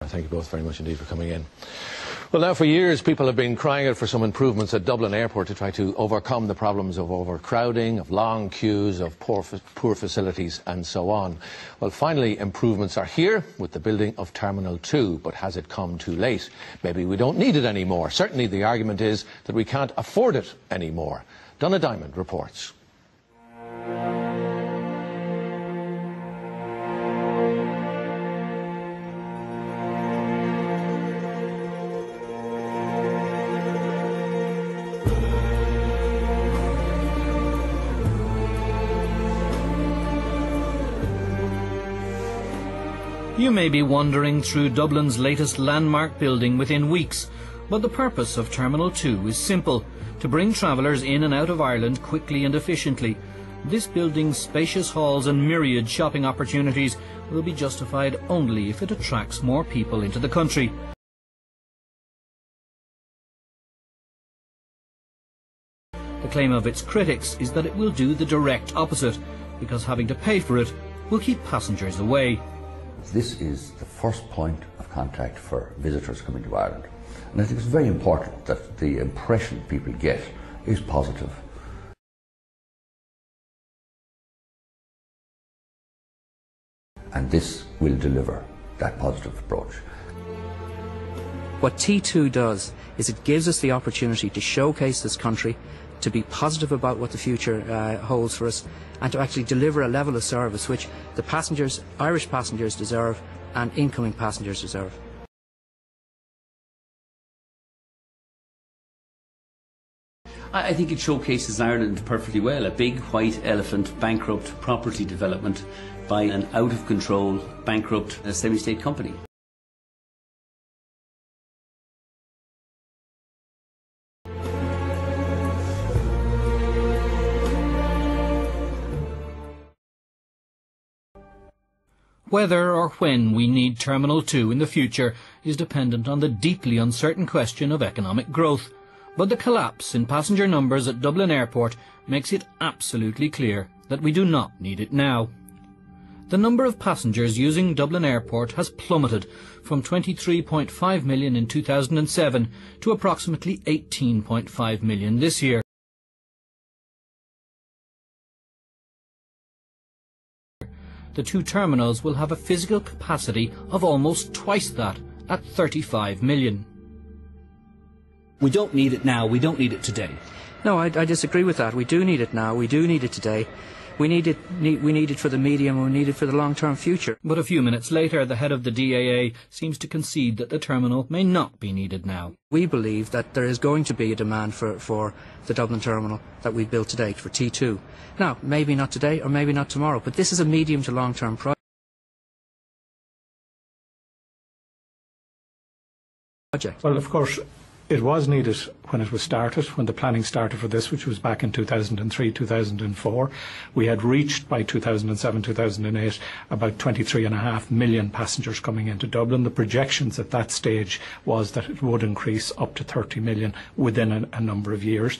Thank you both very much indeed for coming in. Well, now for years people have been crying out for some improvements at Dublin Airport to try to overcome the problems of overcrowding, of long queues, of poor facilities and so on. Well, finally improvements are here with the building of Terminal 2, but has it come too late? Maybe we don't need it anymore. Certainly the argument is that we can't afford it anymore. Donna Diamond reports. You may be wandering through Dublin's latest landmark building within weeks, but the purpose of Terminal 2 is simple: to bring travellers in and out of Ireland quickly and efficiently. This building's spacious halls and myriad shopping opportunities will be justified only if it attracts more people into the country. The claim of its critics is that it will do the direct opposite, because having to pay for it will keep passengers away. This is the first point of contact for visitors coming to Ireland. And I think it's very important that the impression people get is positive. And this will deliver that positive approach. What T2 does is it gives us the opportunity to showcase this country, to be positive about what the future holds for us, and to actually deliver a level of service which the passengers, Irish passengers, deserve and incoming passengers deserve. I think it showcases Ireland perfectly well. A big white elephant bankrupt property development by an out-of-control, bankrupt semi-state company. Whether or when we need Terminal 2 in the future is dependent on the deeply uncertain question of economic growth. But the collapse in passenger numbers at Dublin Airport makes it absolutely clear that we do not need it now. The number of passengers using Dublin Airport has plummeted from 23.5 million in 2007 to approximately 18.5 million this year. The two terminals will have a physical capacity of almost twice that, at 35 million. We don't need it now, we don't need it today. No, I disagree with that. We do need it now, we do need it today. We need it for the medium, and we need it for the long-term future. But a few minutes later, the head of the DAA seems to concede that the terminal may not be needed now. We believe that there is going to be a demand for the Dublin terminal that we built today, for T2. Now, maybe not today or maybe not tomorrow, but this is a medium to long-term project. Well, of course, it was needed when it was started, when the planning started for this, which was back in 2003, 2004. We had reached by 2007, 2008 about 23.5 million passengers coming into Dublin. The projections at that stage was that it would increase up to 30 million within a number of years.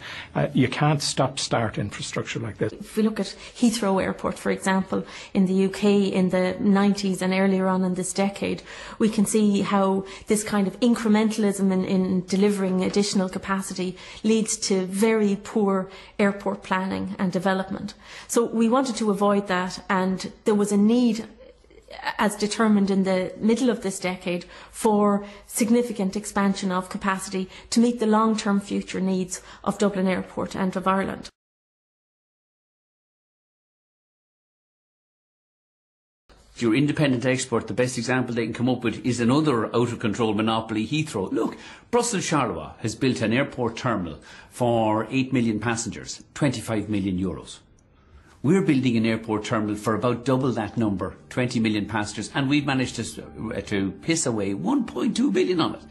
You can't start infrastructure like this. If we look at Heathrow Airport, for example, in the UK in the 90s and earlier on in this decade, we can see how this kind of incrementalism in delivering additional capacity leads to very poor airport planning and development. So we wanted to avoid that, and there was a need, as determined in the middle of this decade, for significant expansion of capacity to meet the long-term future needs of Dublin Airport and of Ireland. If you're independent expert, the best example they can come up with is another out-of-control monopoly, Heathrow. Look, Brussels-Charleroi has built an airport terminal for 8 million passengers, 25 million euros. We're building an airport terminal for about double that number, 20 million passengers, and we've managed to piss away 1.2 billion on it.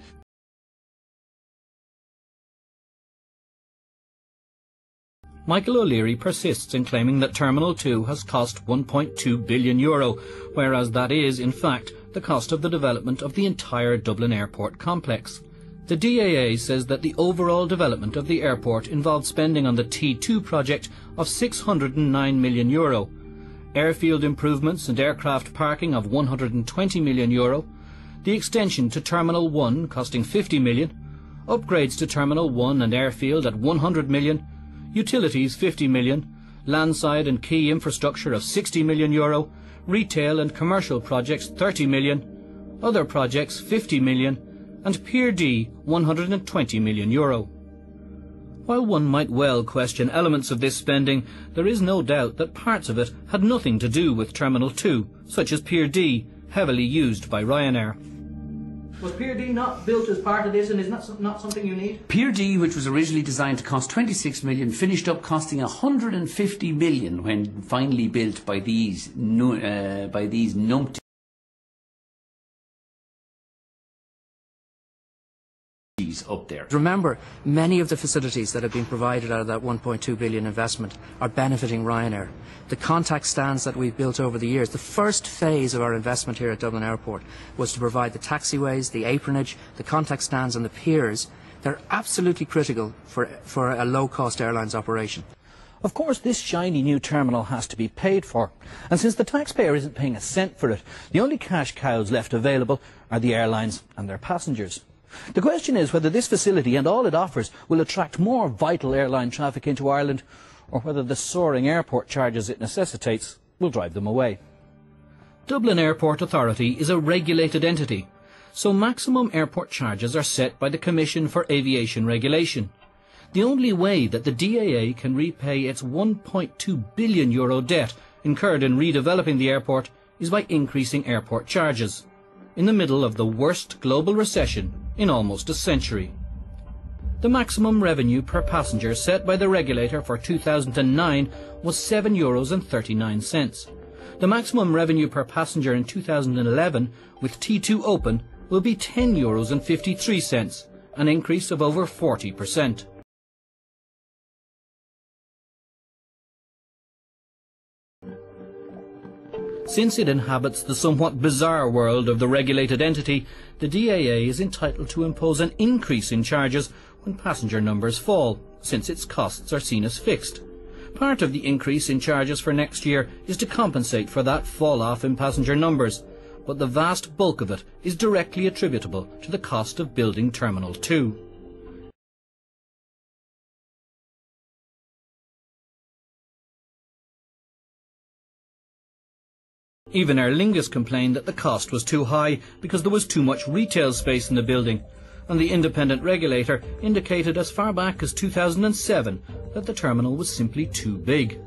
Michael O'Leary persists in claiming that Terminal 2 has cost €1.2 billion, whereas that is, in fact, the cost of the development of the entire Dublin Airport complex. The DAA says that the overall development of the airport involved spending on the T2 project of €609 million, airfield improvements and aircraft parking of €120 million, the extension to Terminal 1 costing 50 million, upgrades to Terminal 1 and airfield at 100 million, utilities 50 million, landside and quay infrastructure of 60 million euro, retail and commercial projects 30 million, other projects 50 million, and Pier D 120 million euro. While one might well question elements of this spending, there is no doubt that parts of it had nothing to do with Terminal 2, such as Pier D, heavily used by Ryanair. Was Pier D not built as part of this, and is not something you need? Pier D, which was originally designed to cost 26 million, finished up costing 150 million when finally built by these numpties up there. Remember, many of the facilities that have been provided out of that 1.2 billion investment are benefiting Ryanair. The contact stands that we've built over the years, the first phase of our investment here at Dublin Airport was to provide the taxiways, the apronage, the contact stands and the piers. They're absolutely critical for a low-cost airlines operation. Of course, this shiny new terminal has to be paid for, and since the taxpayer isn't paying a cent for it, the only cash cows left available are the airlines and their passengers. The question is whether this facility and all it offers will attract more vital airline traffic into Ireland, or whether the soaring airport charges it necessitates will drive them away. Dublin Airport Authority is a regulated entity, so maximum airport charges are set by the Commission for Aviation Regulation. The only way that the DAA can repay its €1.2 billion debt incurred in redeveloping the airport is by increasing airport charges, in the middle of the worst global recession in almost a century. The maximum revenue per passenger set by the regulator for 2009 was €7.39. The maximum revenue per passenger in 2011 with T2 open will be €10.53, an increase of over 40%. Since it inhabits the somewhat bizarre world of the regulated entity, the DAA is entitled to impose an increase in charges when passenger numbers fall, since its costs are seen as fixed. Part of the increase in charges for next year is to compensate for that fall-off in passenger numbers, but the vast bulk of it is directly attributable to the cost of building Terminal 2. Even Aer Lingus complained that the cost was too high because there was too much retail space in the building, and the independent regulator indicated as far back as 2007 that the terminal was simply too big.